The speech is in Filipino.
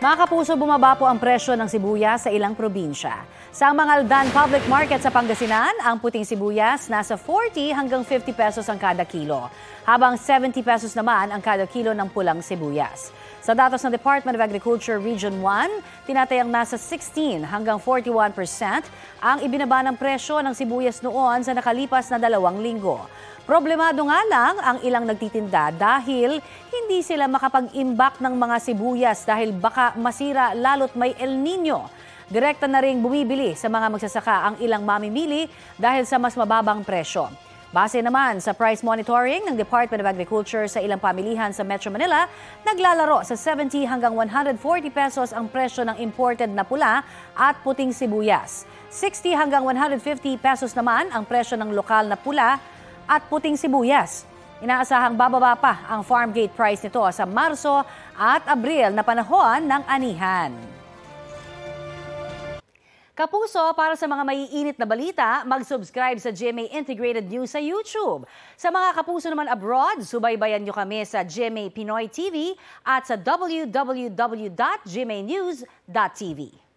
Mga kapuso, bumaba po ang presyo ng sibuyas sa ilang probinsya. Sa Mangaldan Public Market sa Pangasinan, ang puting sibuyas nasa 40 hanggang 50 pesos ang kada kilo, habang 70 pesos naman ang kada kilo ng pulang sibuyas. Sa datos ng Department of Agriculture Region 1, tinatayang nasa 16 hanggang 41% ang ibinaba ng presyo ng sibuyas noon sa nakalipas na 2 linggo. Problemado nga lang ang ilang nagtitinda dahil hindi sila makapag-imbak ng mga sibuyas dahil baka masira lalo't may El Nino. Direkta na ring bumibili sa mga magsasaka ang ilang mamimili dahil sa mas mababang presyo. Base naman sa price monitoring ng Department of Agriculture sa ilang pamilihan sa Metro Manila, naglalaro sa 70 hanggang 140 pesos ang presyo ng imported na pula at puting sibuyas. 60 hanggang 150 pesos naman ang presyo ng lokal na pula at puting sibuyas. Inaasahang bababa pa ang farm gate price nito sa Marso at Abril na panahon ng anihan. Kapuso, para sa mga maiinit na balita, mag-subscribe sa GMA Integrated News sa YouTube. Sa mga kapuso naman abroad, subaybayan nyo kami sa GMA Pinoy TV at sa www.gmanews.tv.